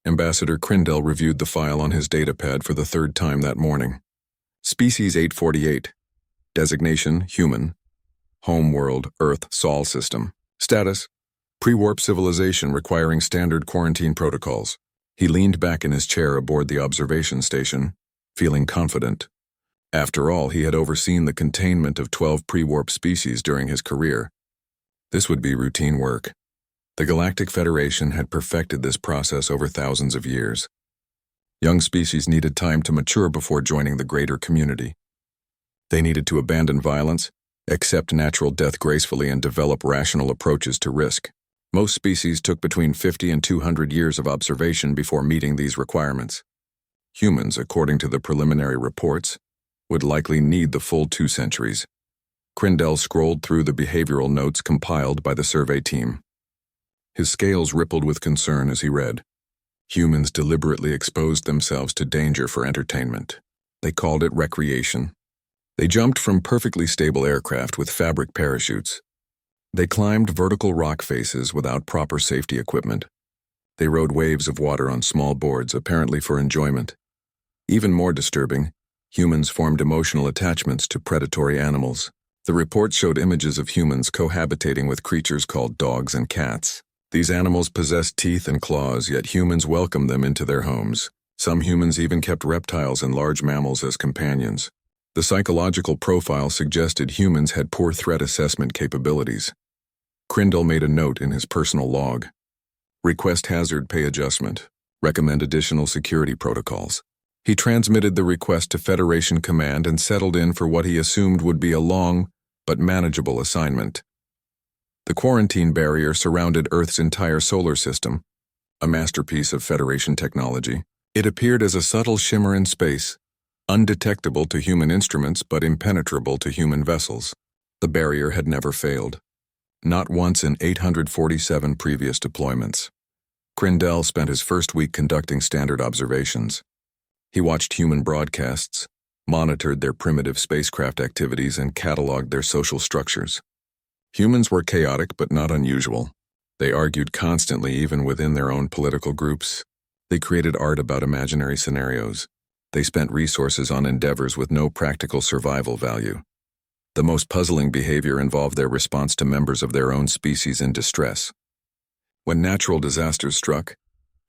Ambassador Crindell reviewed the file on his datapad for the third time that morning. Species 848. Designation, human. Home world, Earth, Sol system. Status, pre-warp civilization requiring standard quarantine protocols. He leaned back in his chair aboard the observation station, feeling confident. After all, he had overseen the containment of 12 pre-warp species during his career. This would be routine work. The Galactic Federation had perfected this process over thousands of years. Young species needed time to mature before joining the greater community. They needed to abandon violence, accept natural death gracefully, and develop rational approaches to risk. Most species took between 50 and 200 years of observation before meeting these requirements. Humans, according to the preliminary reports, would likely need the full 2 centuries. Crindell scrolled through the behavioral notes compiled by the survey team. His scales rippled with concern as he read. Humans deliberately exposed themselves to danger for entertainment. They called it recreation. They jumped from perfectly stable aircraft with fabric parachutes. They climbed vertical rock faces without proper safety equipment. They rode waves of water on small boards, apparently for enjoyment. Even more disturbing, humans formed emotional attachments to predatory animals. The report showed images of humans cohabitating with creatures called dogs and cats. These animals possessed teeth and claws, yet humans welcomed them into their homes. Some humans even kept reptiles and large mammals as companions. The psychological profile suggested humans had poor threat assessment capabilities. Crindell made a note in his personal log. Request hazard pay adjustment. Recommend additional security protocols. He transmitted the request to Federation Command and settled in for what he assumed would be a long but manageable assignment. The quarantine barrier surrounded Earth's entire solar system, a masterpiece of Federation technology. It appeared as a subtle shimmer in space, undetectable to human instruments but impenetrable to human vessels. The barrier had never failed. Not once in 847 previous deployments. Crindell spent his first week conducting standard observations. He watched human broadcasts, monitored their primitive spacecraft activities, and cataloged their social structures. Humans were chaotic but not unusual. They argued constantly even within their own political groups. They created art about imaginary scenarios. They spent resources on endeavors with no practical survival value. The most puzzling behavior involved their response to members of their own species in distress. When natural disasters struck,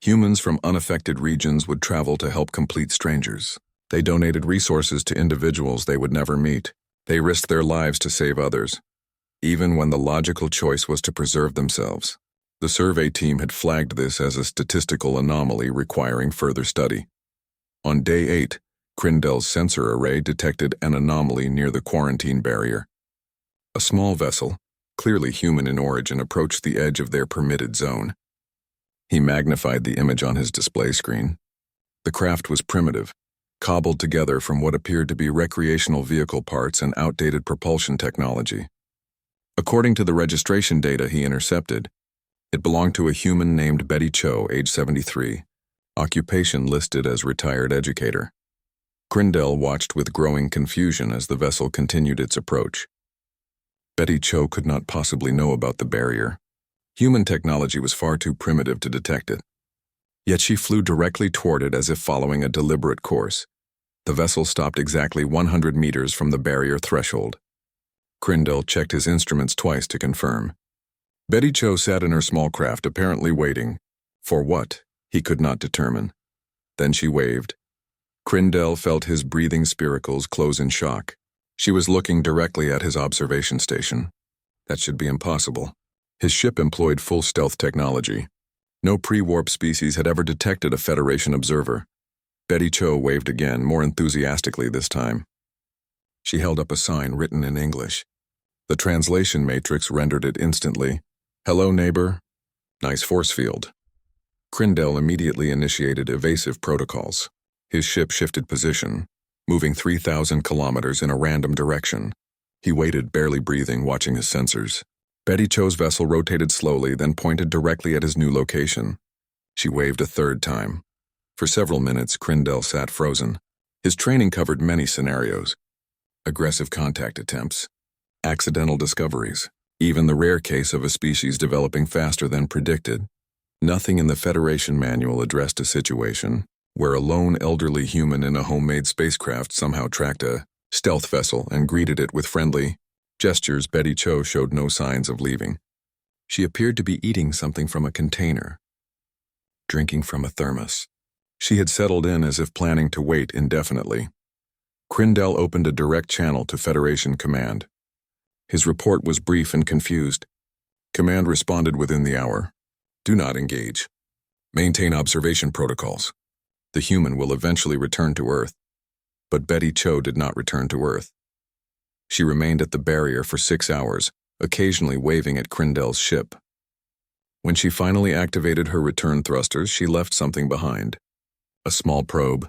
humans from unaffected regions would travel to help complete strangers. They donated resources to individuals they would never meet. They risked their lives to save others, even when the logical choice was to preserve themselves. The survey team had flagged this as a statistical anomaly requiring further study. On day 8, Crindell's sensor array detected an anomaly near the quarantine barrier. A small vessel, clearly human in origin, approached the edge of their permitted zone. He magnified the image on his display screen. The craft was primitive, cobbled together from what appeared to be recreational vehicle parts and outdated propulsion technology. According to the registration data he intercepted, it belonged to a human named Betty Cho, age 73, occupation listed as retired educator. Crindell watched with growing confusion as the vessel continued its approach. Betty Cho could not possibly know about the barrier. Human technology was far too primitive to detect it. Yet she flew directly toward it as if following a deliberate course. The vessel stopped exactly 100 meters from the barrier threshold. Crindell checked his instruments twice to confirm. Betty Cho sat in her small craft, apparently waiting. For what? He could not determine. Then she waved. Crindell felt his breathing spiracles close in shock. She was looking directly at his observation station. That should be impossible. His ship employed full stealth technology. No pre-warp species had ever detected a Federation observer. Betty Cho waved again, more enthusiastically this time. She held up a sign written in English. The translation matrix rendered it instantly. Hello, neighbor. Nice force field. Crindell immediately initiated evasive protocols. His ship shifted position, moving 3,000 kilometers in a random direction. He waited, barely breathing, watching his sensors. Betty Cho's vessel rotated slowly, then pointed directly at his new location. She waved a third time. For several minutes, Crindell sat frozen. His training covered many scenarios. Aggressive contact attempts, accidental discoveries, even the rare case of a species developing faster than predicted. Nothing in the Federation manual addressed a situation where a lone elderly human in a homemade spacecraft somehow tracked a stealth vessel and greeted it with friendly gestures. Betty Cho showed no signs of leaving. She appeared to be eating something from a container, drinking from a thermos. She had settled in as if planning to wait indefinitely. Crindell opened a direct channel to Federation Command. His report was brief and confused. Command responded within the hour. Do not engage. Maintain observation protocols. The human will eventually return to Earth. But Betty Cho did not return to Earth. She remained at the barrier for 6 hours, occasionally waving at Crindell's ship. When she finally activated her return thrusters, she left something behind. A small probe,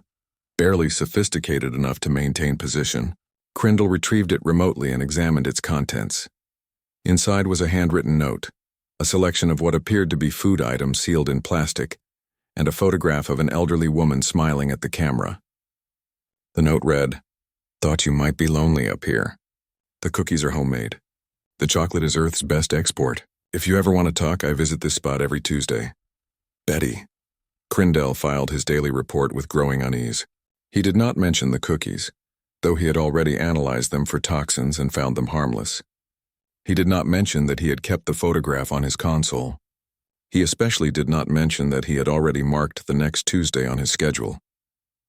barely sophisticated enough to maintain position. Crindell retrieved it remotely and examined its contents. Inside was a handwritten note, a selection of what appeared to be food items sealed in plastic, and a photograph of an elderly woman smiling at the camera. The note read, "Thought you might be lonely up here. The cookies are homemade. The chocolate is Earth's best export. If you ever want to talk, I visit this spot every Tuesday. Betty." Crindell filed his daily report with growing unease. He did not mention the cookies, though he had already analyzed them for toxins and found them harmless. He did not mention that he had kept the photograph on his console. He especially did not mention that he had already marked the next Tuesday on his schedule.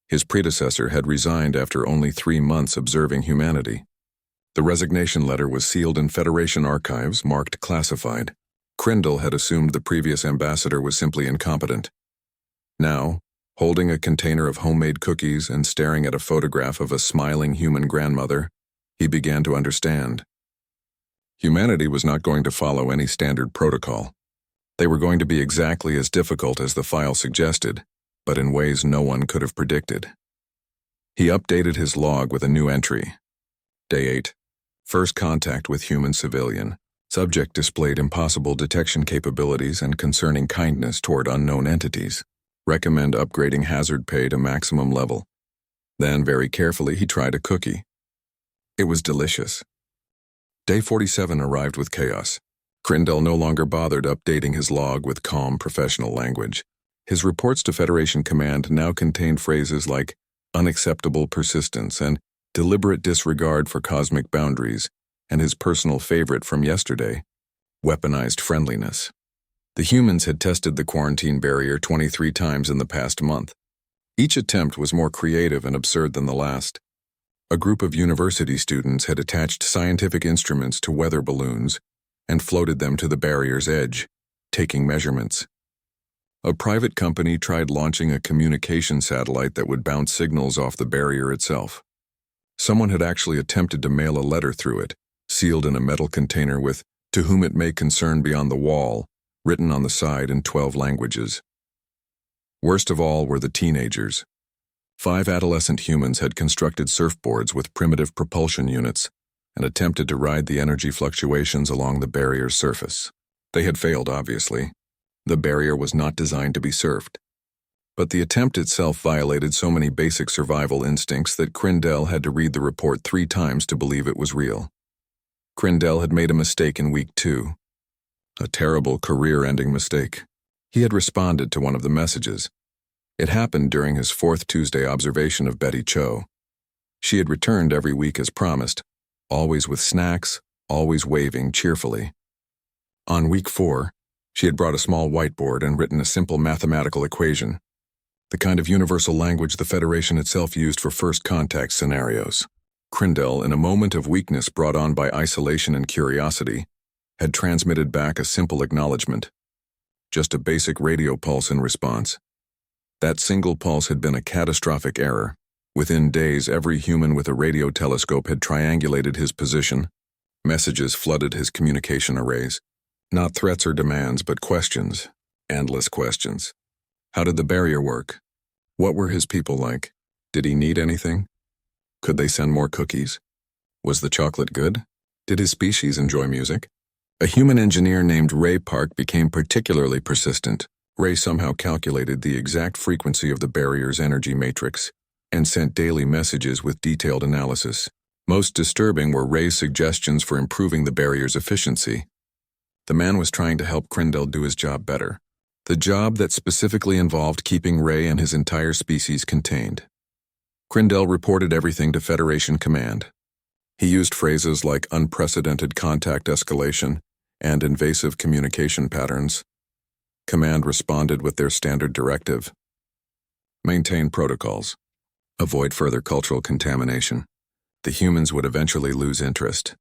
His predecessor had resigned after only 3 months observing humanity. The resignation letter was sealed in Federation archives, marked classified. Crindell had assumed the previous ambassador was simply incompetent. Now, holding a container of homemade cookies and staring at a photograph of a smiling human grandmother, he began to understand. Humanity was not going to follow any standard protocol. They were going to be exactly as difficult as the file suggested, but in ways no one could have predicted. He updated his log with a new entry. Day 8. First contact with human civilian. Subject displayed impossible detection capabilities and concerning kindness toward unknown entities. Recommend upgrading hazard pay to maximum level. Then, very carefully, he tried a cookie. It was delicious. Day 47 arrived with chaos. Crindell no longer bothered updating his log with calm, professional language. His reports to Federation Command now contained phrases like unacceptable persistence and deliberate disregard for cosmic boundaries, and his personal favorite from yesterday, weaponized friendliness. The humans had tested the quarantine barrier 23 times in the past month. Each attempt was more creative and absurd than the last. A group of university students had attached scientific instruments to weather balloons and floated them to the barrier's edge, taking measurements. A private company tried launching a communication satellite that would bounce signals off the barrier itself. Someone had actually attempted to mail a letter through it, sealed in a metal container with "To whom it may concern beyond the wall," written on the side in 12 languages. Worst of all were the teenagers. 5 adolescent humans had constructed surfboards with primitive propulsion units and attempted to ride the energy fluctuations along the barrier's surface. They had failed, obviously. The barrier was not designed to be surfed. But the attempt itself violated so many basic survival instincts that Crindell had to read the report 3 times to believe it was real. Crindell had made a mistake in week 2. A terrible career-ending mistake. He had responded to one of the messages. It happened during his 4th Tuesday observation of Betty Cho. She had returned every week as promised, always with snacks, always waving cheerfully. On week 4, she had brought a small whiteboard and written a simple mathematical equation, the kind of universal language the Federation itself used for first contact scenarios. Crindell, in a moment of weakness brought on by isolation and curiosity, had transmitted back a simple acknowledgement. Just a basic radio pulse in response. That single pulse had been a catastrophic error. Within days, every human with a radio telescope had triangulated his position. Messages flooded his communication arrays. Not threats or demands, but questions. Endless questions. How did the barrier work? What were his people like? Did he need anything? Could they send more cookies? Was the chocolate good? Did his species enjoy music? A human engineer named Ray Park became particularly persistent. Ray somehow calculated the exact frequency of the barrier's energy matrix and sent daily messages with detailed analysis. Most disturbing were Ray's suggestions for improving the barrier's efficiency. The man was trying to help Crindell do his job better. the job that specifically involved keeping Ray and his entire species contained. Crindell reported everything to Federation Command. He used phrases like unprecedented contact escalation and invasive communication patterns. Command responded with their standard directive: maintain protocols, avoid further cultural contamination. The humans would eventually lose interest.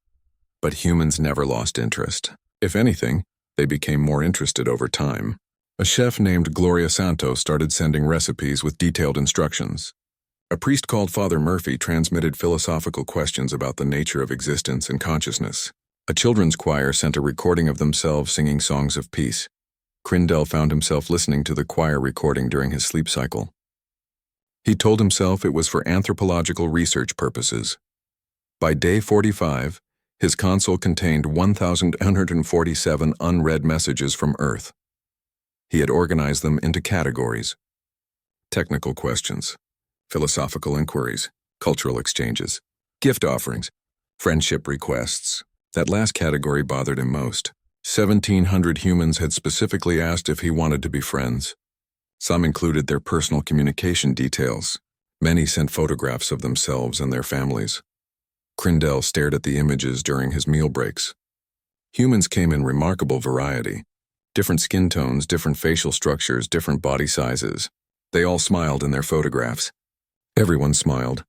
But humans never lost interest. If anything, they became more interested over time. A chef named Gloria Santos started sending recipes with detailed instructions. A priest called Father Murphy transmitted philosophical questions about the nature of existence and consciousness. A children's choir sent a recording of themselves singing songs of peace. Crindell found himself listening to the choir recording during his sleep cycle. He told himself it was for anthropological research purposes. By day 45, his console contained 1,147 unread messages from Earth. He had organized them into categories: technical questions, philosophical inquiries, cultural exchanges, gift offerings, friendship requests. That last category bothered him most. 1,700 humans had specifically asked if he wanted to be friends. Some included their personal communication details. Many sent photographs of themselves and their families. Crindell stared at the images during his meal breaks. Humans came in remarkable variety. Different skin tones, different facial structures, different body sizes. They all smiled in their photographs. Everyone smiled.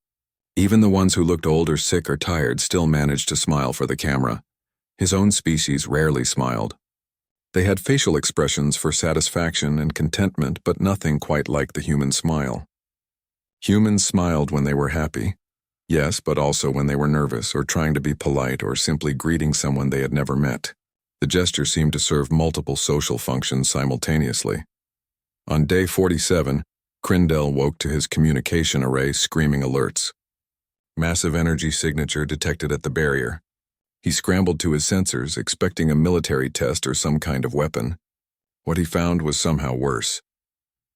Even the ones who looked old or sick or tired still managed to smile for the camera. His own species rarely smiled. They had facial expressions for satisfaction and contentment, but nothing quite like the human smile. Humans smiled when they were happy. Yes, but also when they were nervous or trying to be polite or simply greeting someone they had never met. The gesture seemed to serve multiple social functions simultaneously. On day 47, Crindell woke to his communication array screaming alerts. Massive energy signature detected at the barrier. He scrambled to his sensors, expecting a military test or some kind of weapon. What he found was somehow worse.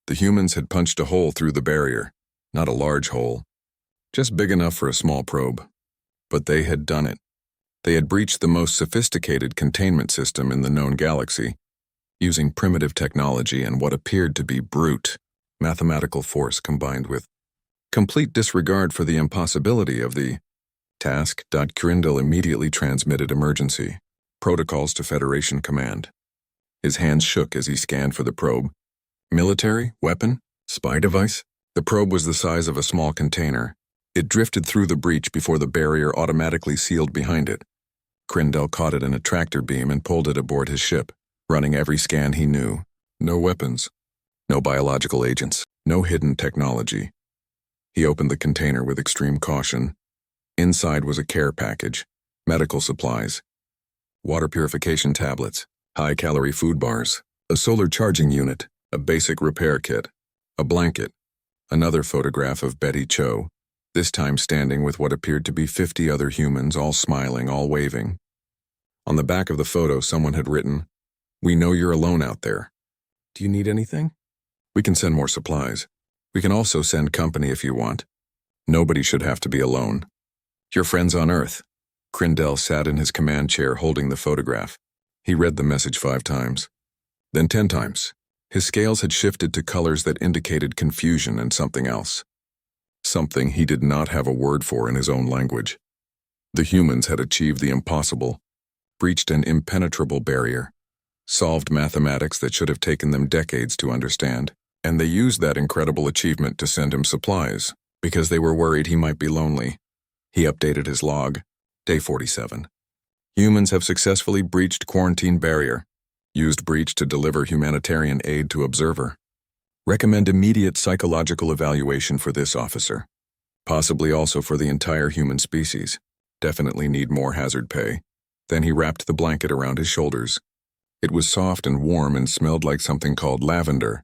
The humans had punched a hole through the barrier, not a large hole, just big enough for a small probe. But they had done it. They had breached the most sophisticated containment system in the known galaxy, using primitive technology and what appeared to be brute mathematical force combined with complete disregard for the impossibility of the task. Crindell immediately transmitted emergency protocols to Federation Command. His hands shook as he scanned for the probe. Military? Weapon? Spy device? The probe was the size of a small container. It drifted through the breach before the barrier automatically sealed behind it. Crindell caught it in a tractor beam and pulled it aboard his ship, running every scan he knew. No weapons. No biological agents. No hidden technology. He opened the container with extreme caution. Inside was a care package, medical supplies, water purification tablets, high-calorie food bars, a solar charging unit, a basic repair kit, a blanket, another photograph of Betty Cho, this time standing with what appeared to be 50 other humans, all smiling, all waving. On the back of the photo, someone had written, "We know you're alone out there. Do you need anything? We can send more supplies. We can also send company if you want. Nobody should have to be alone. Your friends on Earth." Crindell sat in his command chair holding the photograph. He read the message 5 times, then 10 times. His scales had shifted to colors that indicated confusion and something else. Something he did not have a word for in his own language. The humans had achieved the impossible, breached an impenetrable barrier, solved mathematics that should have taken them decades to understand, and they used that incredible achievement to send him supplies, because they were worried he might be lonely. He updated his log. Day 47. Humans have successfully breached quarantine barrier. Used breach to deliver humanitarian aid to observer. Recommend immediate psychological evaluation for this officer. Possibly also for the entire human species. Definitely need more hazard pay. Then he wrapped the blanket around his shoulders. It was soft and warm and smelled like something called lavender.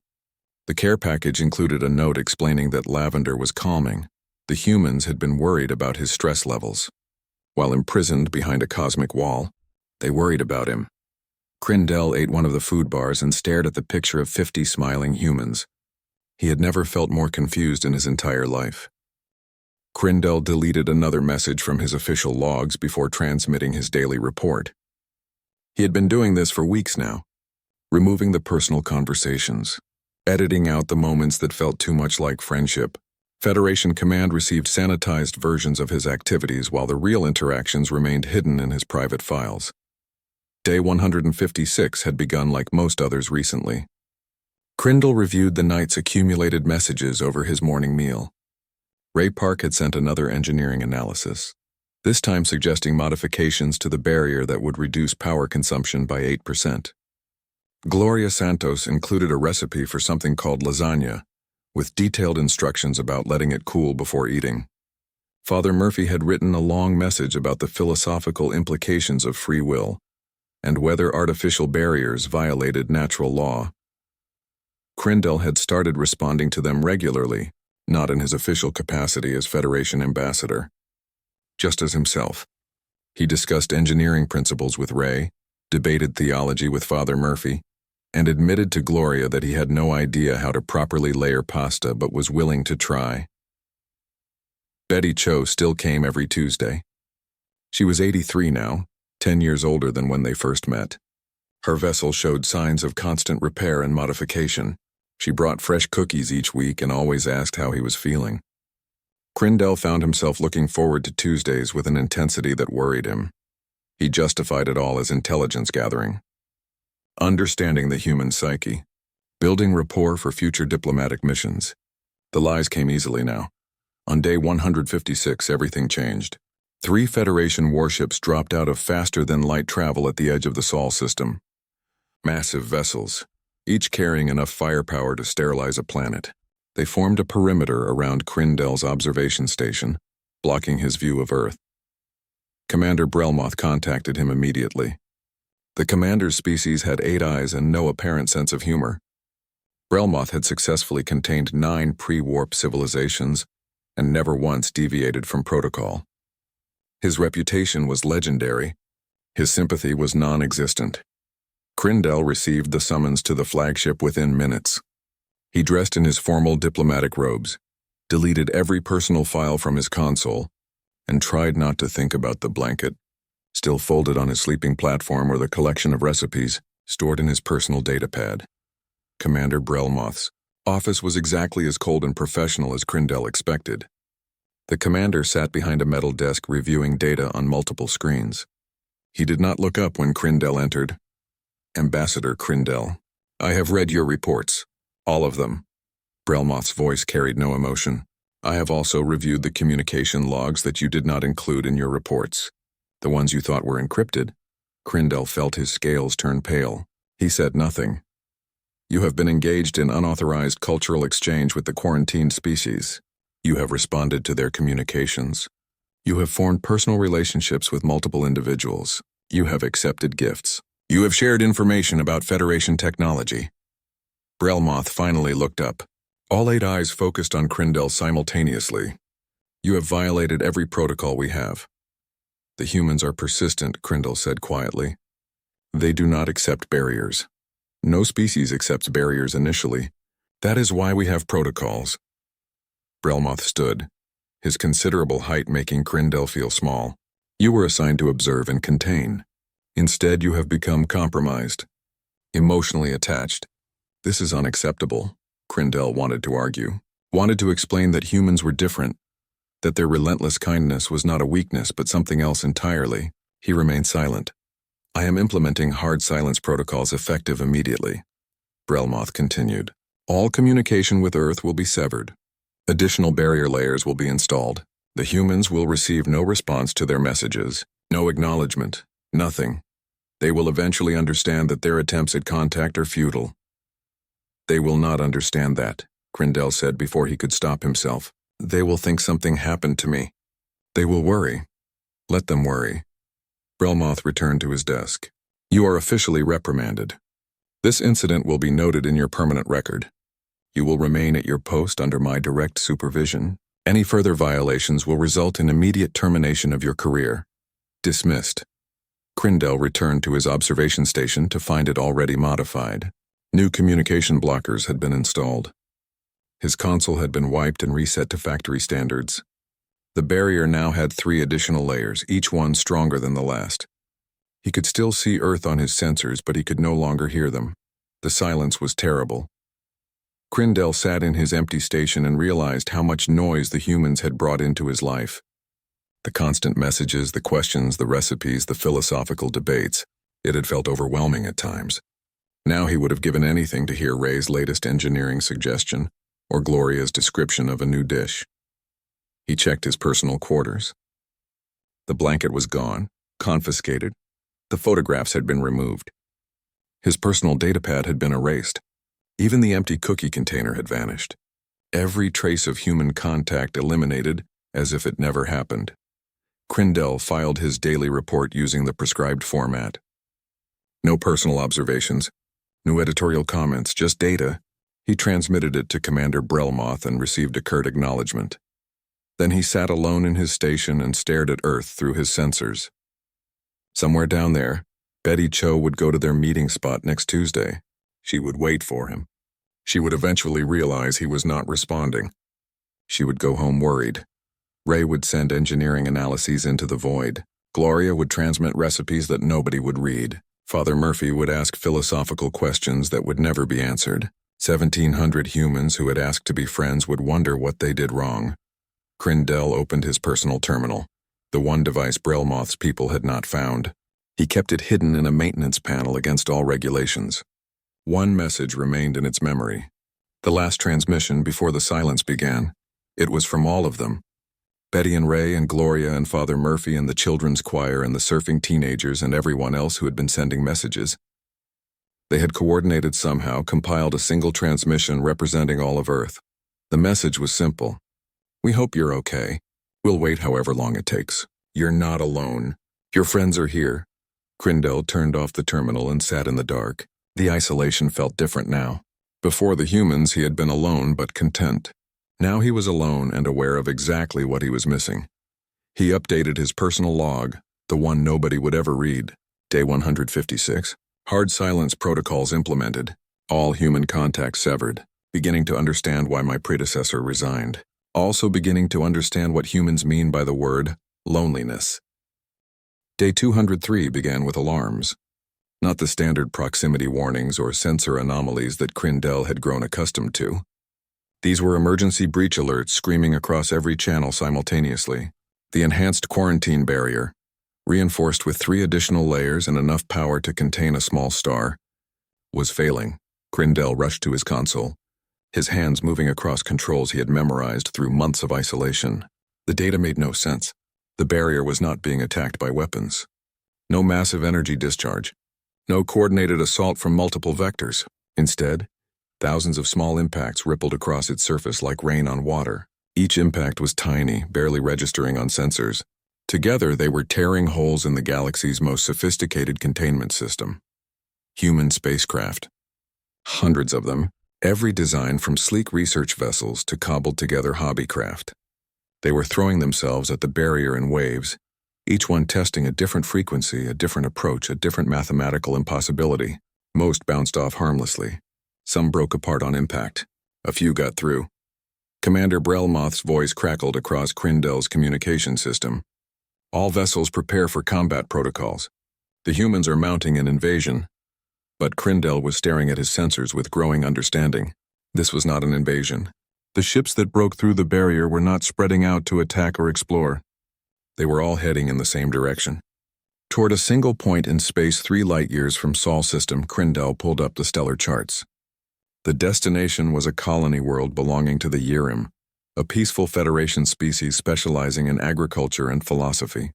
The care package included a note explaining that lavender was calming. The humans had been worried about his stress levels. While imprisoned behind a cosmic wall, they worried about him. Crindell ate one of the food bars and stared at the picture of 50 smiling humans. He had never felt more confused in his entire life. Crindell deleted another message from his official logs before transmitting his daily report. He had been doing this for weeks now. removing the personal conversations, editing out the moments that felt too much like friendship. Federation Command received sanitized versions of his activities while the real interactions remained hidden in his private files. Day 156 had begun like most others recently. Crindle reviewed the night's accumulated messages over his morning meal. Ray Park had sent another engineering analysis, this time suggesting modifications to the barrier that would reduce power consumption by 8%. Gloria Santos included a recipe for something called lasagna, with detailed instructions about letting it cool before eating. Father Murphy had written a long message about the philosophical implications of free will and whether artificial barriers violated natural law. Crindle had started responding to them regularly, not in his official capacity as Federation ambassador. Just as himself. He discussed engineering principles with Ray, debated theology with Father Murphy, and admitted to Gloria that he had no idea how to properly layer pasta but was willing to try. Betty Cho still came every Tuesday. She was 83 now, 10 years older than when they first met. Her vessel showed signs of constant repair and modification. She brought fresh cookies each week and always asked how he was feeling. Crindle found himself looking forward to Tuesdays with an intensity that worried him. He justified it all as intelligence gathering. Understanding the human psyche. Building rapport for future diplomatic missions. The lies came easily now. On day 156, everything changed. 3 Federation warships dropped out of faster-than-light travel at the edge of the Sol system. Massive vessels, each carrying enough firepower to sterilize a planet. They formed a perimeter around Crindle's observation station, blocking his view of Earth. Commander Brelmoth contacted him immediately. The commander's species had 8 eyes and no apparent sense of humor. Brelmoth had successfully contained 9 pre-warp civilizations and never once deviated from protocol. His reputation was legendary. His sympathy was non-existent. Crindle received the summons to the flagship within minutes. He dressed in his formal diplomatic robes, deleted every personal file from his console, and tried not to think about the blanket, still folded on his sleeping platform, or the collection of recipes stored in his personal datapad. Commander Brelmoth's office was exactly as cold and professional as Crindle expected. The commander sat behind a metal desk reviewing data on multiple screens. He did not look up when Crindle entered. Ambassador Crindle, I have read your reports. All of them. Brelmoth's voice carried no emotion. I have also reviewed the communication logs that you did not include in your reports. The ones you thought were encrypted. Crindle felt his scales turn pale. He said nothing. You have been engaged in unauthorized cultural exchange with the quarantined species. You have responded to their communications. You have formed personal relationships with multiple individuals. You have accepted gifts. You have shared information about Federation technology. Brelmoth finally looked up. All 8 eyes focused on Crindle simultaneously. You have violated every protocol we have. The humans are persistent, Crindle said quietly. They do not accept barriers. No species accepts barriers initially. That is why we have protocols. Brelmoth stood, his considerable height making Crindle feel small. You were assigned to observe and contain. Instead, you have become compromised, emotionally attached. This is unacceptable, Crindle wanted to argue, wanted to explain that humans were different, that their relentless kindness was not a weakness but something else entirely. He remained silent. I am implementing hard silence protocols effective immediately. Brelmoth continued. All communication with Earth will be severed. Additional barrier layers will be installed. The humans will receive no response to their messages, no acknowledgement, nothing. They will eventually understand that their attempts at contact are futile. They will not understand that, Crindle said before he could stop himself. They will think something happened to me. They will worry. Let them worry. Brelmoth returned to his desk. You are officially reprimanded. This incident will be noted in your permanent record. You will remain at your post under my direct supervision. Any further violations will result in immediate termination of your career. Dismissed. Crindle returned to his observation station to find it already modified. New communication blockers had been installed. His console had been wiped and reset to factory standards. The barrier now had 3 additional layers, each one stronger than the last. He could still see Earth on his sensors, but he could no longer hear them. The silence was terrible. Crindell sat in his empty station and realized how much noise the humans had brought into his life. The constant messages, the questions, the recipes, the philosophical debates. It had felt overwhelming at times. Now he would have given anything to hear Ray's latest engineering suggestion or Gloria's description of a new dish. He checked his personal quarters. The blanket was gone, confiscated. The photographs had been removed. His personal datapad had been erased. Even the empty cookie container had vanished. Every trace of human contact eliminated as if it never happened. Crindell filed his daily report using the prescribed format. No personal observations, no editorial comments, just data. He transmitted it to Commander Brelmoth and received a curt acknowledgement. Then he sat alone in his station and stared at Earth through his sensors. Somewhere down there, Betty Cho would go to their meeting spot next Tuesday. She would wait for him. She would eventually realize he was not responding. She would go home worried. Ray would send engineering analyses into the void. Gloria would transmit recipes that nobody would read. Father Murphy would ask philosophical questions that would never be answered. 1,700 humans who had asked to be friends would wonder what they did wrong. Crindell opened his personal terminal, the one device Brelmoth's people had not found. He kept it hidden in a maintenance panel against all regulations. One message remained in its memory. The last transmission before the silence began. It was from all of them. Betty and Ray and Gloria and Father Murphy and the children's choir and the surfing teenagers and everyone else who had been sending messages. They had coordinated somehow, compiled a single transmission representing all of Earth. The message was simple. We hope you're okay. We'll wait however long it takes. You're not alone. Your friends are here. Crindell turned off the terminal and sat in the dark. The isolation felt different now. Before the humans, he had been alone but content. Now he was alone and aware of exactly what he was missing. He updated his personal log, the one nobody would ever read. Day 156. Hard silence protocols implemented. All human contact severed. Beginning to understand why my predecessor resigned. Also beginning to understand what humans mean by the word loneliness. Day 203 began with alarms. Not the standard proximity warnings or sensor anomalies that Crindell had grown accustomed to. These were emergency breach alerts screaming across every channel simultaneously. The enhanced quarantine barrier, reinforced with 3 additional layers and enough power to contain a small star, was failing. Crindell rushed to his console, his hands moving across controls he had memorized through months of isolation. The data made no sense. The barrier was not being attacked by weapons. No massive energy discharge. No coordinated assault from multiple vectors. Instead, thousands of small impacts rippled across its surface like rain on water. Each impact was tiny, barely registering on sensors. Together, they were tearing holes in the galaxy's most sophisticated containment system. Human spacecraft. Hundreds of them, every design from sleek research vessels to cobbled-together hobbycraft. They were throwing themselves at the barrier in waves, each one testing a different frequency, a different approach, a different mathematical impossibility. Most bounced off harmlessly. Some broke apart on impact. A few got through. Commander Brelmoth's voice crackled across Crindell's communication system. All vessels prepare for combat protocols. The humans are mounting an invasion. But Crindell was staring at his sensors with growing understanding. This was not an invasion. The ships that broke through the barrier were not spreading out to attack or explore. They were all heading in the same direction. Toward a single point in space 3 light-years from Sol system, Crindell pulled up the stellar charts. The destination was a colony world belonging to the Yirim, a peaceful Federation species specializing in agriculture and philosophy.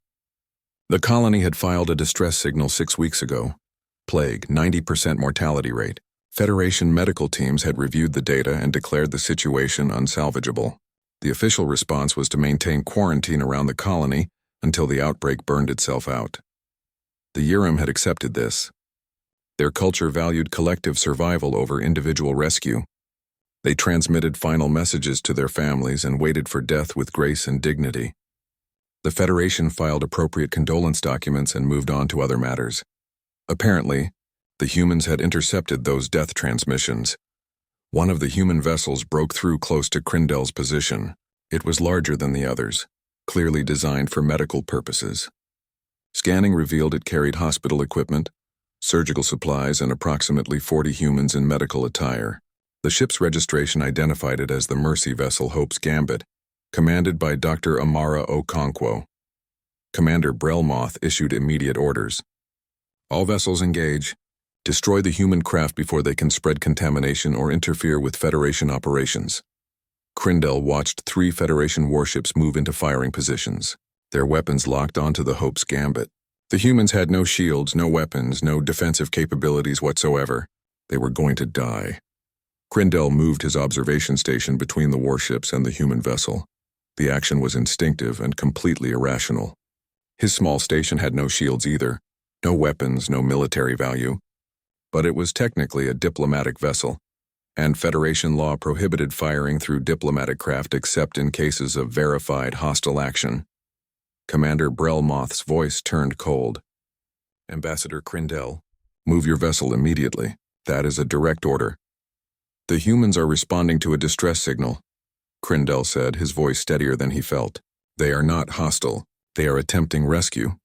The colony had filed a distress signal 6 weeks ago. Plague, 90% mortality rate. Federation medical teams had reviewed the data and declared the situation unsalvageable. The official response was to maintain quarantine around the colony until the outbreak burned itself out. The Yirim had accepted this. Their culture valued collective survival over individual rescue. They transmitted final messages to their families and waited for death with grace and dignity. The Federation filed appropriate condolence documents and moved on to other matters. Apparently, the humans had intercepted those death transmissions. One of the human vessels broke through close to Crindell's position. It was larger than the others, clearly designed for medical purposes. Scanning revealed it carried hospital equipment, surgical supplies, and approximately 40 humans in medical attire. The ship's registration identified it as the Mercy vessel Hope's Gambit, commanded by Dr. Amara Okonkwo. Commander Brelmoth issued immediate orders. All vessels engage. Destroy the human craft before they can spread contamination or interfere with Federation operations. Krindel watched 3 Federation warships move into firing positions, their weapons locked onto the Hope's Gambit. The humans had no shields, no weapons, no defensive capabilities whatsoever. They were going to die. Krindel moved his observation station between the warships and the human vessel. The action was instinctive and completely irrational. His small station had no shields either, no weapons, no military value. But it was technically a diplomatic vessel, and Federation law prohibited firing through diplomatic craft except in cases of verified hostile action. Commander Brelmoth's voice turned cold. Ambassador Krindel, move your vessel immediately. That is a direct order. The humans are responding to a distress signal, Krindel said, his voice steadier than he felt. They are not hostile. They are attempting rescue.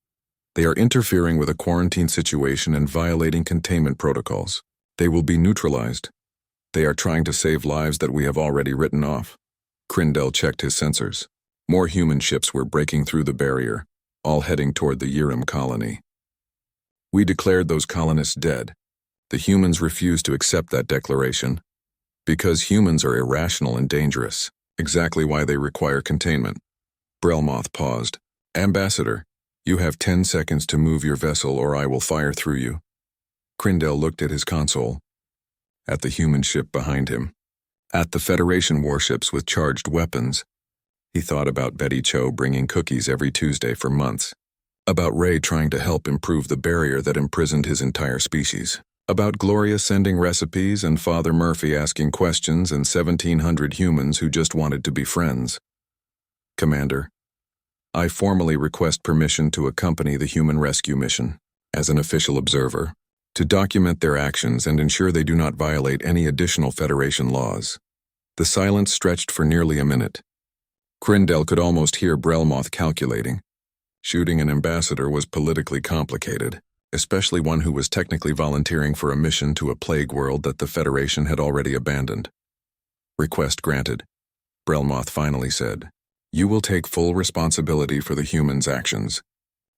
They are interfering with a quarantine situation and violating containment protocols. They will be neutralized. They are trying to save lives that we have already written off. Krindel checked his sensors. More human ships were breaking through the barrier, all heading toward the Yirem colony. We declared those colonists dead. The humans refused to accept that declaration. Because humans are irrational and dangerous, exactly why they require containment. Brelmoth paused. Ambassador, you have 10 seconds to move your vessel or I will fire through you. Krindel looked at his console. At the human ship behind him. At the Federation warships with charged weapons. He thought about Betty Cho bringing cookies every Tuesday for months. About Ray trying to help improve the barrier that imprisoned his entire species. About Gloria sending recipes and Father Murphy asking questions and 1,700 humans who just wanted to be friends. Commander, I formally request permission to accompany the human rescue mission, as an official observer, to document their actions and ensure they do not violate any additional Federation laws. The silence stretched for nearly a minute. Krindel could almost hear Brelmoth calculating. Shooting an ambassador was politically complicated, especially one who was technically volunteering for a mission to a plague world that the Federation had already abandoned. Request granted, Brelmoth finally said. You will take full responsibility for the humans' actions.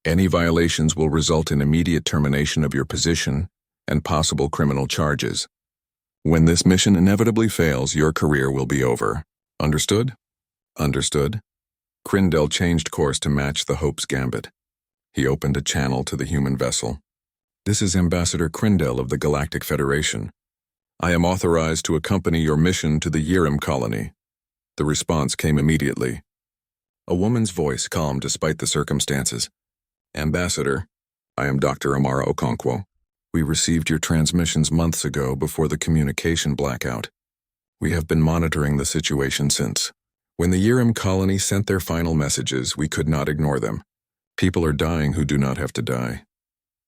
Any violations will result in immediate termination of your position and possible criminal charges. When this mission inevitably fails, your career will be over. Understood? Understood. Krindel changed course to match the Hope's Gambit. He opened a channel to the human vessel. This is Ambassador Krindel of the Galactic Federation. I am authorized to accompany your mission to the Yirem colony. The response came immediately. A woman's voice, calm despite the circumstances. Ambassador, I am Dr. Amara Okonkwo. We received your transmissions months ago before the communication blackout. We have been monitoring the situation since. When the Yirem colony sent their final messages, we could not ignore them. People are dying who do not have to die.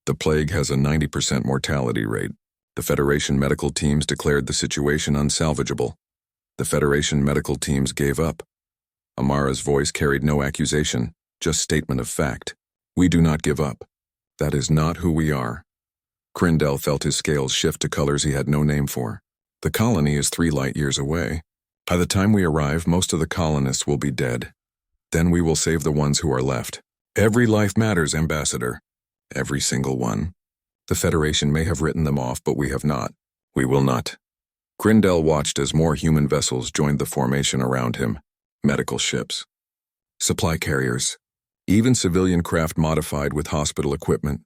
The plague has a 90% mortality rate. The Federation medical teams declared the situation unsalvageable. The Federation medical teams gave up. Amara's voice carried no accusation, just statement of fact. We do not give up. That is not who we are. Krindel felt his scales shift to colors he had no name for. The colony is 3 light years away. By the time we arrive, most of the colonists will be dead. Then we will save the ones who are left. Every life matters, Ambassador. Every single one. The Federation may have written them off, but we have not. We will not. Krindel watched as more human vessels joined the formation around him. Medical ships. Supply carriers. Even civilian craft modified with hospital equipment.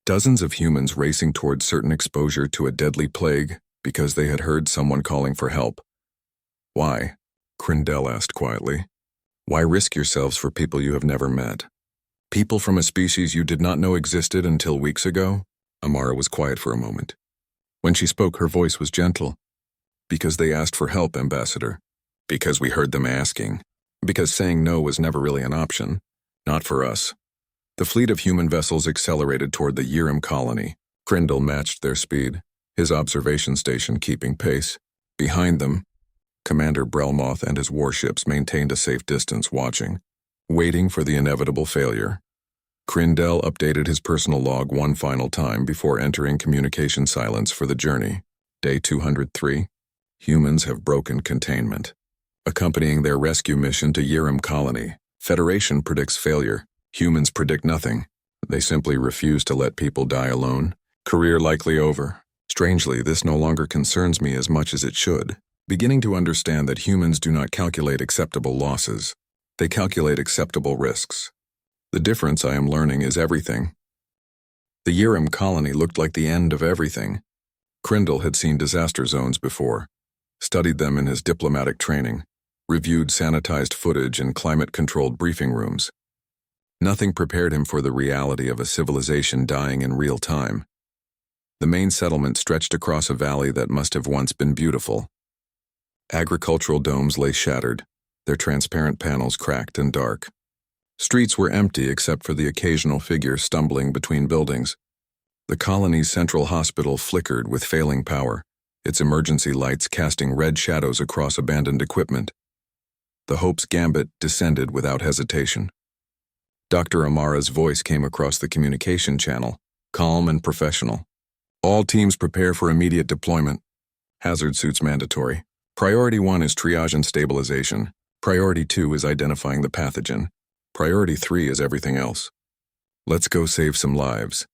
Dozens of humans racing towards certain exposure to a deadly plague because they had heard someone calling for help. Why? Krindel asked quietly. Why risk yourselves for people you have never met? People from a species you did not know existed until weeks ago? Amara was quiet for a moment. When she spoke, her voice was gentle. Because they asked for help, Ambassador. Because we heard them asking. Because saying no was never really an option. Not for us. The fleet of human vessels accelerated toward the Yirem colony. Krindel matched their speed, his observation station keeping pace. Behind them, Commander Brelmoth and his warships maintained a safe distance watching, waiting for the inevitable failure. Crindell updated his personal log one final time before entering communication silence for the journey. Day 203. Humans have broken containment. Accompanying their rescue mission to Yirem Colony, Federation predicts failure. Humans predict nothing. They simply refuse to let people die alone. Career likely over. Strangely, this no longer concerns me as much as it should. Beginning to understand that humans do not calculate acceptable losses. They calculate acceptable risks. The difference, I am learning, is everything. The Yirem colony looked like the end of everything. Crindell had seen disaster zones before, studied them in his diplomatic training, reviewed sanitized footage in climate-controlled briefing rooms. Nothing prepared him for the reality of a civilization dying in real time. The main settlement stretched across a valley that must have once been beautiful. Agricultural domes lay shattered, their transparent panels cracked and dark. Streets were empty except for the occasional figure stumbling between buildings. The colony's central hospital flickered with failing power, its emergency lights casting red shadows across abandoned equipment. The Hope's gambit descended without hesitation. Dr. Amara's voice came across the communication channel, calm and professional. All teams prepare for immediate deployment. Hazard suits mandatory. Priority 1 is triage and stabilization. Priority 2 is identifying the pathogen. Priority 3 is everything else. Let's go save some lives.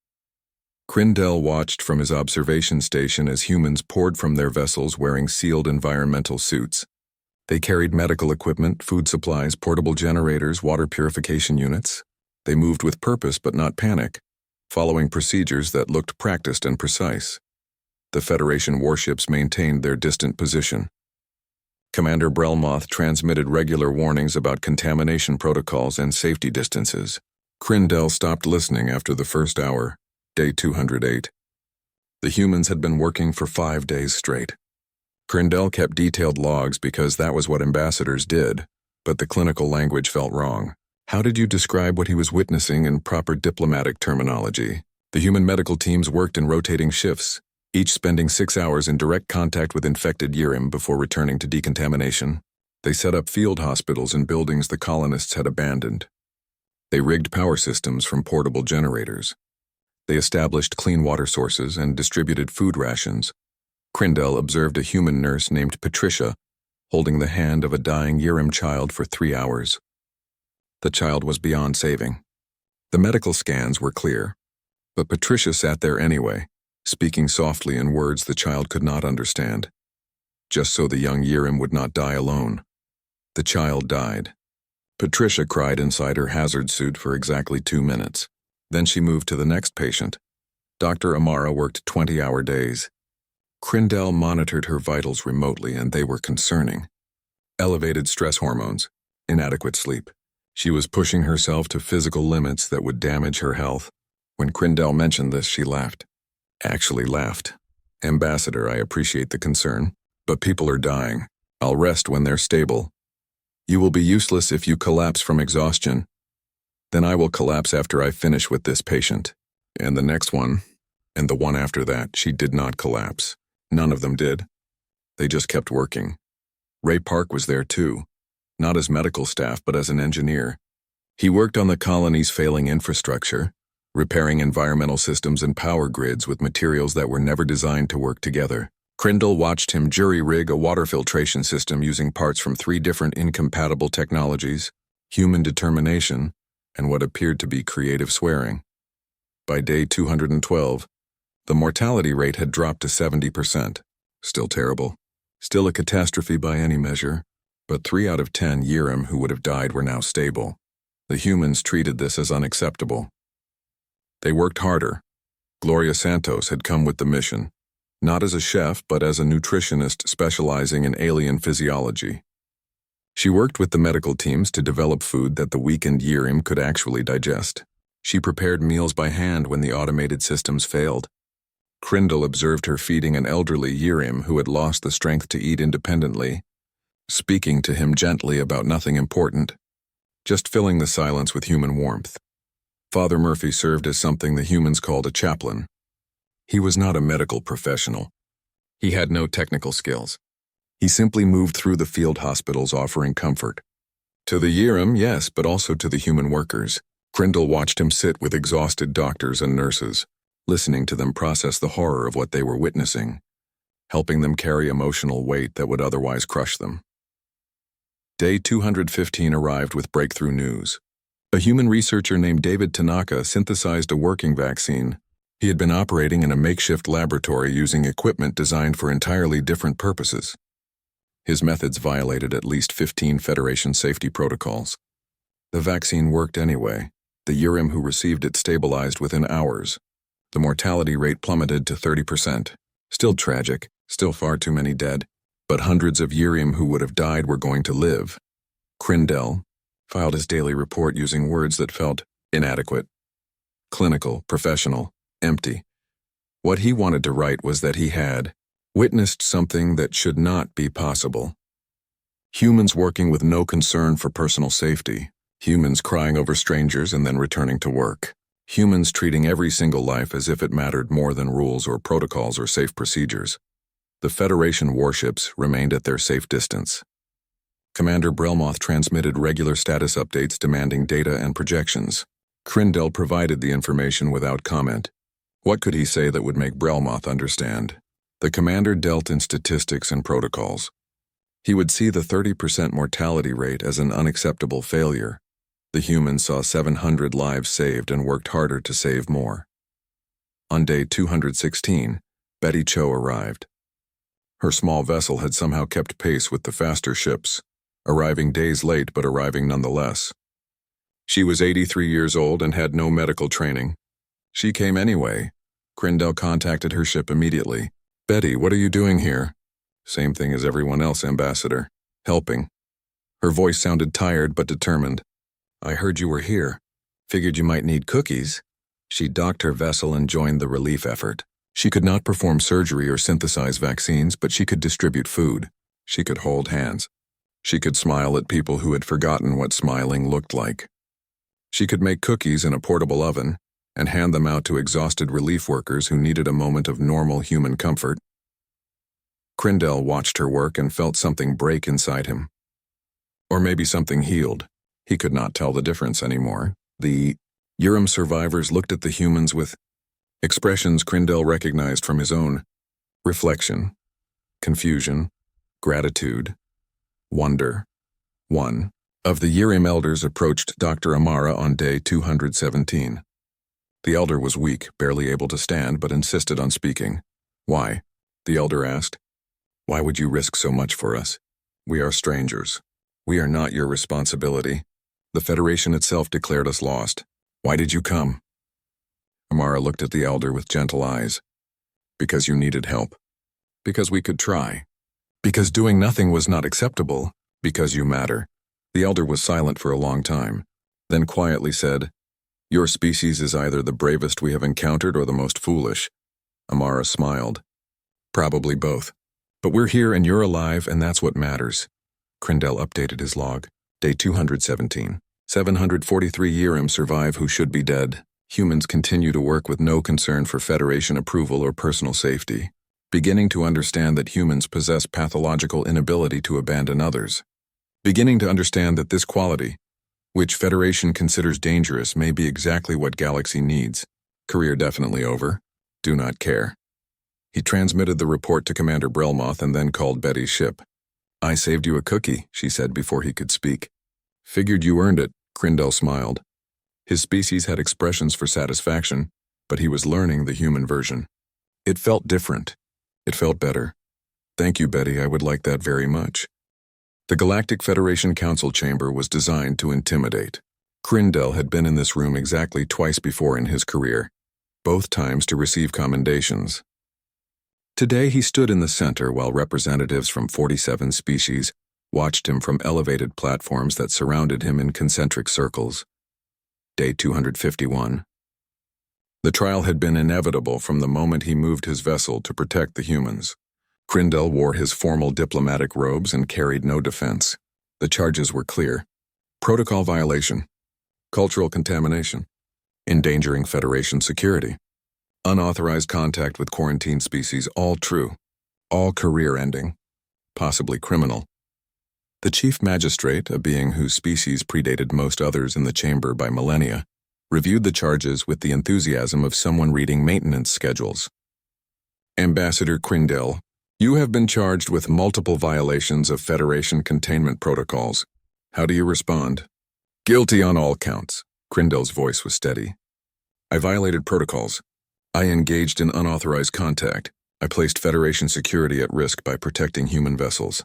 Crindell watched from his observation station as humans poured from their vessels wearing sealed environmental suits. They carried medical equipment, food supplies, portable generators, water purification units. They moved with purpose but not panic, following procedures that looked practiced and precise. The Federation warships maintained their distant position. Commander Brelmoth transmitted regular warnings about contamination protocols and safety distances. Crindell stopped listening after the first hour, day 208. The humans had been working for 5 days straight. Crindell kept detailed logs because that was what ambassadors did, but the clinical language felt wrong. How did you describe what he was witnessing in proper diplomatic terminology? The human medical teams worked in rotating shifts, each spending 6 hours in direct contact with infected Yirem before returning to decontamination. They set up field hospitals in buildings the colonists had abandoned. They rigged power systems from portable generators. They established clean water sources and distributed food rations. Crindell observed a human nurse named Patricia holding the hand of a dying Yirem child for 3 hours. The child was beyond saving. The medical scans were clear, but Patricia sat there anyway, speaking softly in words the child could not understand, just so the young Yirem would not die alone. The child died. Patricia cried inside her hazard suit for exactly 2 minutes. Then she moved to the next patient. Dr. Amara worked 20-hour days. Crindell monitored her vitals remotely, and they were concerning. Elevated stress hormones, inadequate sleep. She was pushing herself to physical limits that would damage her health. When Crindell mentioned this, she laughed. Actually laughed. Ambassador, I appreciate the concern, but people are dying. I'll rest when they're stable. You will be useless if you collapse from exhaustion. Then I will collapse after I finish with this patient. And the next one, and the one after that, she did not collapse. None of them did. They just kept working. Ray Park was there too, not as medical staff but as an engineer. He worked on the colony's failing infrastructure, repairing environmental systems and power grids with materials that were never designed to work together. Crindell watched him jury-rig a water filtration system using parts from 3 different incompatible technologies, human determination, and what appeared to be creative swearing. By day 212, the mortality rate had dropped to 70%. Still terrible. Still a catastrophe by any measure, but 3 out of 10 Yirem who would have died were now stable. The humans treated this as unacceptable. They worked harder. Gloria Santos had come with the mission, not as a chef but as a nutritionist specializing in alien physiology. She worked with the medical teams to develop food that the weakened Yirem could actually digest. She prepared meals by hand when the automated systems failed. Crindell observed her feeding an elderly Yirem who had lost the strength to eat independently, speaking to him gently about nothing important, just filling the silence with human warmth. Father Murphy served as something the humans called a chaplain. He was not a medical professional. He had no technical skills. He simply moved through the field hospitals offering comfort. To the Yirem, yes, but also to the human workers. Crindle watched him sit with exhausted doctors and nurses, listening to them process the horror of what they were witnessing, helping them carry emotional weight that would otherwise crush them. Day 215 arrived with breakthrough news. A human researcher named David Tanaka synthesized a working vaccine. He had been operating in a makeshift laboratory using equipment designed for entirely different purposes. His methods violated at least 15 Federation safety protocols. The vaccine worked anyway. The Urim who received it stabilized within hours. The mortality rate plummeted to 30%. Still tragic, still far too many dead, but hundreds of Urim who would have died were going to live. Crindle filed his daily report using words that felt inadequate. Clinical, professional, empty. What he wanted to write was that he had witnessed something that should not be possible. Humans working with no concern for personal safety. Humans crying over strangers and then returning to work. Humans treating every single life as if it mattered more than rules or protocols or safe procedures. The Federation warships remained at their safe distance. Commander Brelmoth transmitted regular status updates demanding data and projections. Crindle provided the information without comment. What could he say that would make Brelmoth understand? The commander dealt in statistics and protocols. He would see the 30% mortality rate as an unacceptable failure. The humans saw 700 lives saved and worked harder to save more. On day 216, Betty Cho arrived. Her small vessel had somehow kept pace with the faster ships, arriving days late but arriving nonetheless. She was 83 years old and had no medical training. She came anyway. Crindle contacted her ship immediately. "Betty, what are you doing here?" "Same thing as everyone else, Ambassador. Helping." Her voice sounded tired but determined. "I heard you were here. Figured you might need cookies." She docked her vessel and joined the relief effort. She could not perform surgery or synthesize vaccines, but she could distribute food. She could hold hands. She could smile at people who had forgotten what smiling looked like. She could make cookies in a portable oven and hand them out to exhausted relief workers who needed a moment of normal human comfort. Crindle watched her work and felt something break inside him. Or maybe something healed. He could not tell the difference anymore. The Urim survivors looked at the humans with expressions Crindle recognized from his own: reflection, confusion, gratitude, wonder. One of the Urim elders approached Dr. Amara on day 217. The elder was weak, barely able to stand, but insisted on speaking. "Why?" the elder asked. "Why would you risk so much for us? We are strangers. We are not your responsibility. The Federation itself declared us lost. Why did you come?" Amara looked at the elder with gentle eyes. "Because you needed help. Because we could try. Because doing nothing was not acceptable. Because you matter." The elder was silent for a long time, then quietly said, "Your species is either the bravest we have encountered or the most foolish." Amara smiled. "Probably both. But we're here and you're alive, and that's what matters." Crindle updated his log. Day 217. 743 Urim survive who should be dead. Humans continue to work with no concern for Federation approval or personal safety, beginning to understand that humans possess pathological inability to abandon others. Beginning to understand that this quality, which Federation considers dangerous, may be exactly what Galaxy needs. Career definitely over. Do not care. He transmitted the report to Commander Brelmoth and then called Betty's ship. "I saved you a cookie," she said before he could speak. "Figured you earned it," Crindle smiled. His species had expressions for satisfaction, but he was learning the human version. It felt different. It felt better. "Thank you, Betty, I would like that very much." The Galactic Federation Council chamber was designed to intimidate. Crindle had been in this room exactly twice before in his career, both times to receive commendations. Today he stood in the center while representatives from 47 species watched him from elevated platforms that surrounded him in concentric circles. Day 251. The trial had been inevitable from the moment he moved his vessel to protect the humans. Crindle wore his formal diplomatic robes and carried no defense. The charges were clear. Protocol violation, cultural contamination, endangering Federation security, unauthorized contact with quarantined species, all true, all career-ending, possibly criminal. The chief magistrate, a being whose species predated most others in the chamber by millennia, reviewed the charges with the enthusiasm of someone reading maintenance schedules. Ambassador Crindell, you have been charged with multiple violations of Federation containment protocols. How do you respond? Guilty on all counts. Crindell's voice was steady. I violated protocols. I engaged in unauthorized contact. I placed Federation security at risk by protecting human vessels.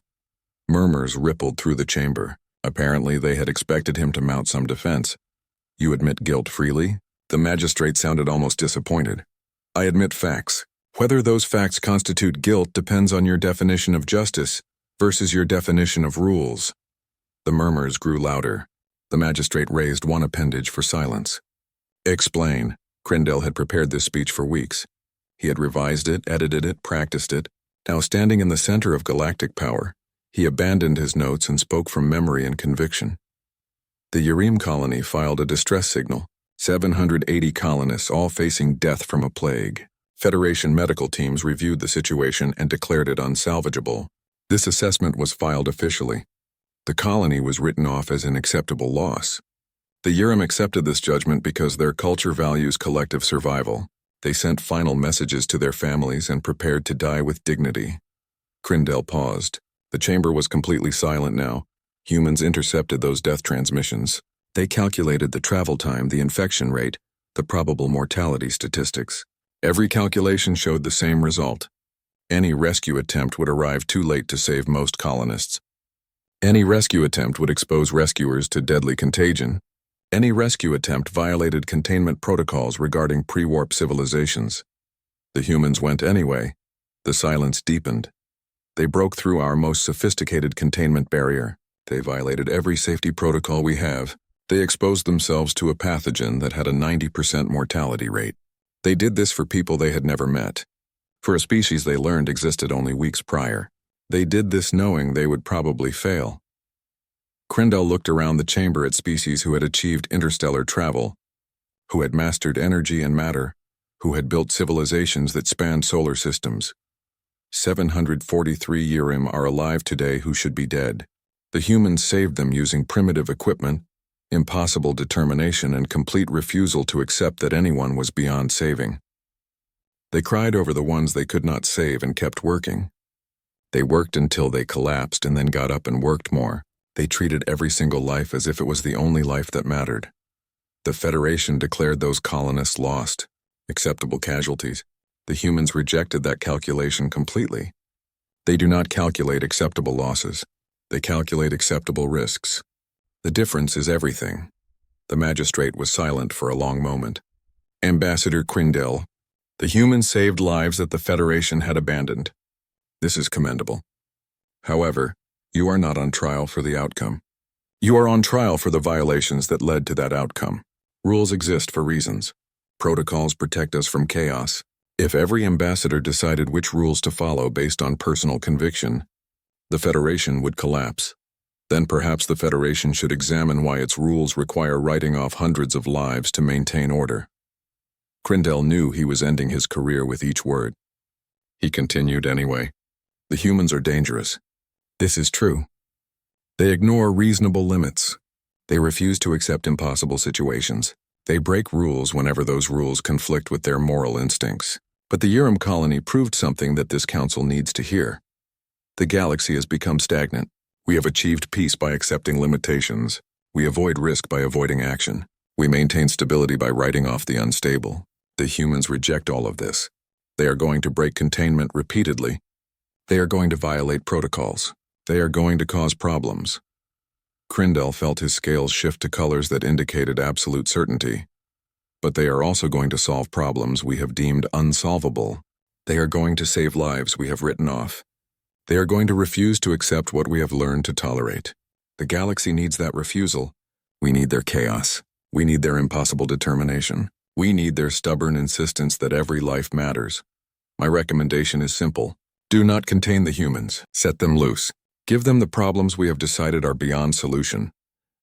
Murmurs rippled through the chamber. Apparently, they had expected him to mount some defense. You admit guilt freely? The magistrate sounded almost disappointed. I admit facts. Whether those facts constitute guilt depends on your definition of justice versus your definition of rules. The murmurs grew louder. The magistrate raised one appendage for silence. Explain. Crindell had prepared this speech for weeks. He had revised it, edited it, practiced it. Now, standing in the center of galactic power, he abandoned his notes and spoke from memory and conviction. The Urim colony filed a distress signal. 780 colonists, all facing death from a plague. Federation medical teams reviewed the situation and declared it unsalvageable. This assessment was filed officially. The colony was written off as an acceptable loss. The Urim accepted this judgment because their culture values collective survival. They sent final messages to their families and prepared to die with dignity. Crindell paused. The chamber was completely silent now. Humans intercepted those death transmissions. They calculated the travel time, the infection rate, the probable mortality statistics. Every calculation showed the same result. Any rescue attempt would arrive too late to save most colonists. Any rescue attempt would expose rescuers to deadly contagion. Any rescue attempt violated containment protocols regarding pre-warp civilizations. The humans went anyway. The silence deepened. They broke through our most sophisticated containment barrier. They violated every safety protocol we have. They exposed themselves to a pathogen that had a 90% mortality rate. They did this for people they had never met, for a species they learned existed only weeks prior. They did this knowing they would probably fail. Crindell looked around the chamber at species who had achieved interstellar travel, who had mastered energy and matter, who had built civilizations that spanned solar systems. 743 Urim are alive today who should be dead. The humans saved them using primitive equipment, impossible determination, and complete refusal to accept that anyone was beyond saving. They cried over the ones they could not save and kept working. They worked until they collapsed and then got up and worked more. They treated every single life as if it was the only life that mattered. The Federation declared those colonists lost, acceptable casualties. The humans rejected that calculation completely. They do not calculate acceptable losses. They calculate acceptable risks. The difference is everything. The magistrate was silent for a long moment. Ambassador Crindell, the humans saved lives that the Federation had abandoned. This is commendable. However, you are not on trial for the outcome. You are on trial for the violations that led to that outcome. Rules exist for reasons. Protocols protect us from chaos. If every ambassador decided which rules to follow based on personal conviction, the Federation would collapse. Then perhaps the Federation should examine why its rules require writing off hundreds of lives to maintain order. Crindell knew he was ending his career with each word. He continued anyway. The humans are dangerous. This is true. They ignore reasonable limits. They refuse to accept impossible situations. They break rules whenever those rules conflict with their moral instincts. But the Urim colony proved something that this council needs to hear. The galaxy has become stagnant. We have achieved peace by accepting limitations. We avoid risk by avoiding action. We maintain stability by writing off the unstable. The humans reject all of this. They are going to break containment repeatedly. They are going to violate protocols. They are going to cause problems. Crindell felt his scales shift to colors that indicated absolute certainty. But they are also going to solve problems we have deemed unsolvable. They are going to save lives we have written off. They are going to refuse to accept what we have learned to tolerate. The galaxy needs that refusal. We need their chaos. We need their impossible determination. We need their stubborn insistence that every life matters. My recommendation is simple. Do not contain the humans. Set them loose. Give them the problems we have decided are beyond solution,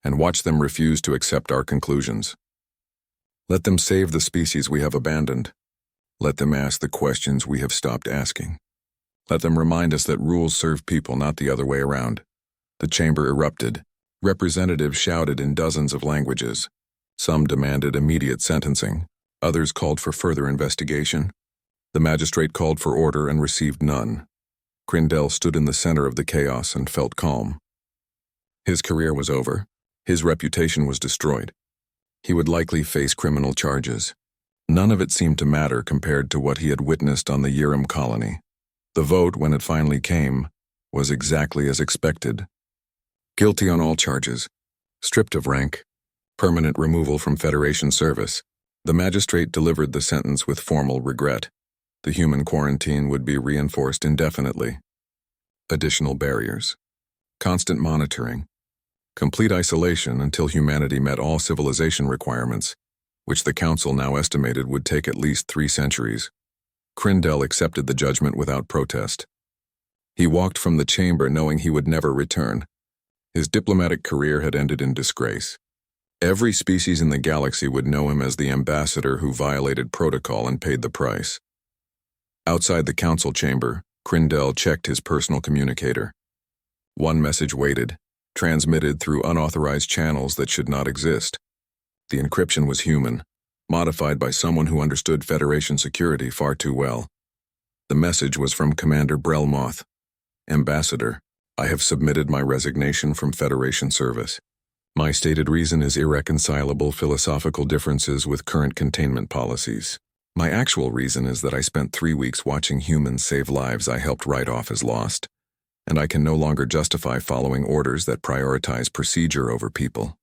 and watch them refuse to accept our conclusions. Let them save the species we have abandoned. Let them ask the questions we have stopped asking. Let them remind us that rules serve people, not the other way around. The chamber erupted. Representatives shouted in dozens of languages. Some demanded immediate sentencing. Others called for further investigation. The magistrate called for order and received none. Crindell stood in the center of the chaos and felt calm. His career was over. His reputation was destroyed. He would likely face criminal charges. None of it seemed to matter compared to what he had witnessed on the Yirem colony. The vote, when it finally came, was exactly as expected. Guilty on all charges. Stripped of rank. Permanent removal from Federation service. The magistrate delivered the sentence with formal regret. The human quarantine would be reinforced indefinitely. Additional barriers. Constant monitoring. Complete isolation until humanity met all civilization requirements, which the Council now estimated would take at least 3 centuries. Crindell accepted the judgment without protest. He walked from the chamber knowing he would never return. His diplomatic career had ended in disgrace. Every species in the galaxy would know him as the ambassador who violated protocol and paid the price. Outside the council chamber, Crindell checked his personal communicator. One message waited, transmitted through unauthorized channels that should not exist. The encryption was human, modified by someone who understood Federation security far too well. The message was from Commander Brelmoth. Ambassador, I have submitted my resignation from Federation service. My stated reason is irreconcilable philosophical differences with current containment policies. My actual reason is that I spent 3 weeks watching humans save lives I helped write off as lost, and I can no longer justify following orders that prioritize procedure over people.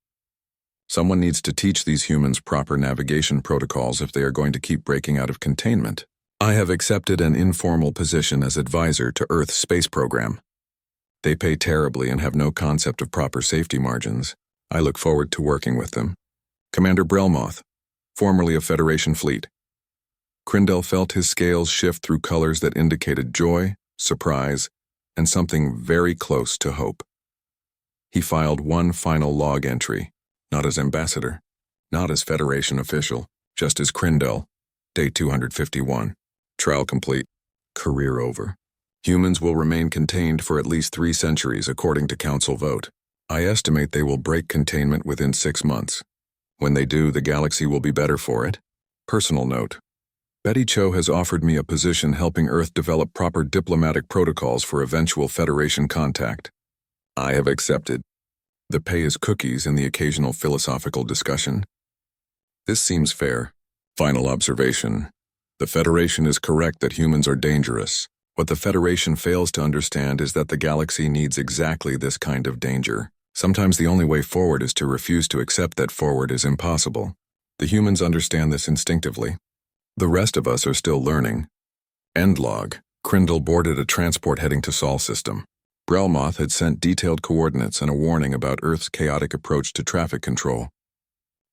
Someone needs to teach these humans proper navigation protocols if they are going to keep breaking out of containment. I have accepted an informal position as advisor to Earth's space program. They pay terribly and have no concept of proper safety margins. I look forward to working with them. Commander Brelmoth, formerly of Federation Fleet. Crindell felt his scales shift through colors that indicated joy, surprise, and something very close to hope. He filed one final log entry, not as ambassador, not as Federation official, just as Crindell. Day 251. Trial complete. Career over. Humans will remain contained for at least 3 centuries according to Council vote. I estimate they will break containment within 6 months. When they do, the galaxy will be better for it. Personal note. Betty Cho has offered me a position helping Earth develop proper diplomatic protocols for eventual Federation contact. I have accepted. The pay is cookies and the occasional philosophical discussion. This seems fair. Final observation. The Federation is correct that humans are dangerous. What the Federation fails to understand is that the galaxy needs exactly this kind of danger. Sometimes the only way forward is to refuse to accept that forward is impossible. The humans understand this instinctively. The rest of us are still learning. End log. Crindell boarded a transport heading to Sol system. Brelmoth had sent detailed coordinates and a warning about Earth's chaotic approach to traffic control.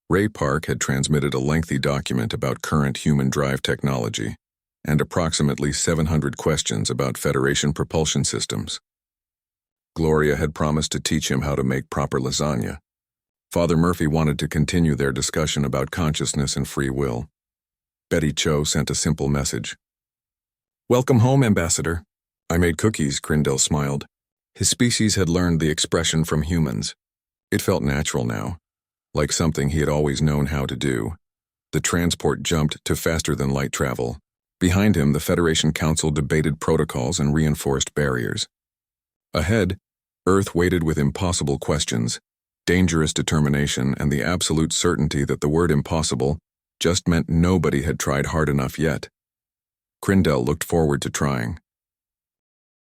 Ray Park had transmitted a lengthy document about current human drive technology and approximately 700 questions about Federation propulsion systems. Gloria had promised to teach him how to make proper lasagna. Father Murphy wanted to continue their discussion about consciousness and free will. Betty Cho sent a simple message. Welcome home, Ambassador. I made cookies, Crindell smiled. His species had learned the expression from humans. It felt natural now, like something he had always known how to do. The transport jumped to faster-than-light travel. Behind him, the Federation Council debated protocols and reinforced barriers. Ahead, Earth waited with impossible questions, dangerous determination, and the absolute certainty that the word impossible just meant nobody had tried hard enough yet. Crindell looked forward to trying.